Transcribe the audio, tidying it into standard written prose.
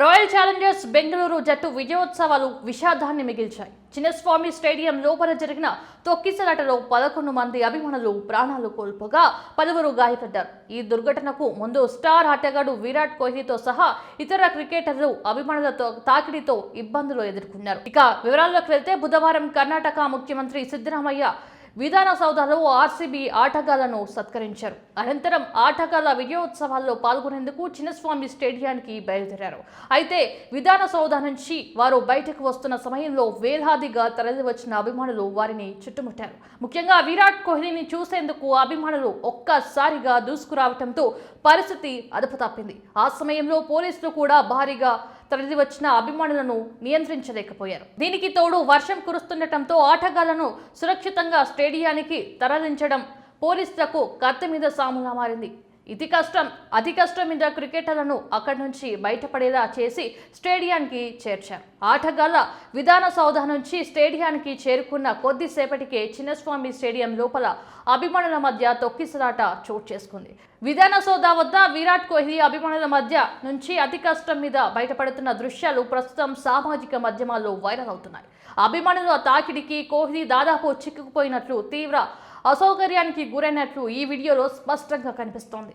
Royal Challengers Bengaluru జట్టు విజయోత్సవాలు విషాదాన్ని మిగిల్చాయి. Chinnaswamy stadium లోపల జరిగిన తొక్కిసలాటలో 11 మంది అభిమానులు ప్రాణాలు కోల్పోగా పలువురు గాయపడ్డారు. ఈ దుర్ఘటనకు ముందు స్టార్ ఆటగాడు విరాట్ కోహ్లీతో సహా ఇతర క్రికెటర్లు అభిమానులతో తాకిడితో ఇబ్బందులు ఎదుర్కొన్నారు. ఇక వివరాల్లోకి వెళ్తే బుధవారం కర్ణాటక ముఖ్యమంత్రి సిద్ధరామయ్య విధాన సౌధలో ఆర్సీబీ ఆటగాళ్లను సత్కరించారు. అనంతరం ఆటగాళ్ల విజయోత్సవాల్లో పాల్గొనేందుకు చిన్నస్వామి స్టేడియానికి బయలుదేరారు. అయితే విధాన సౌధ నుంచి వారు బయటకు వస్తున్న సమయంలో వేలాదిగా తరలివచ్చిన అభిమానులు వారిని చుట్టుముట్టారు. ముఖ్యంగా విరాట్ కోహ్లీని చూసేందుకు అభిమానులు ఒక్కసారిగా దూసుకురావడంతో పరిస్థితి అదుపు తప్పింది. ఆ సమయంలో పోలీసులు కూడా భారీగా తరలివచ్చిన అభిమానులను నియంత్రించలేకపోయారు. దీనికి తోడు వర్షం కురుస్తుండటంతో ఆటగాళ్లను సురక్షితంగా స్టేడియానికి తరలించడం పోలీసులకు కత్తి మీద సాములా మారింది. అతి కష్టం మీద క్రికెటర్లను అక్కడి నుంచి బయటపడేలా చేసి స్టేడియానికి చేర్చారు. ఆటగాళ్ల విధాన సౌధ నుంచి స్టేడియానికి చేరుకున్న కొద్దిసేపటికే చిన్నస్వామి స్టేడియం లోపల అభిమానుల మధ్య తొక్కిసలాట చోటు చేసుకుంది. విధాన సౌధ వద్ద విరాట్ కోహ్లీ అభిమానుల మధ్య నుంచి అతి కష్టం మీద బయటపడుతున్న దృశ్యాలు ప్రస్తుతం సామాజిక మాధ్యమాల్లో వైరల్ అవుతున్నాయి. అభిమానుల తాకిడికి కోహ్లీ దాదాపు చిక్కుకుపోయినట్లు, తీవ్ర అసౌకర్యానికి గురైనట్లు ఈ వీడియోలో స్పష్టంగా కనిపిస్తోంది.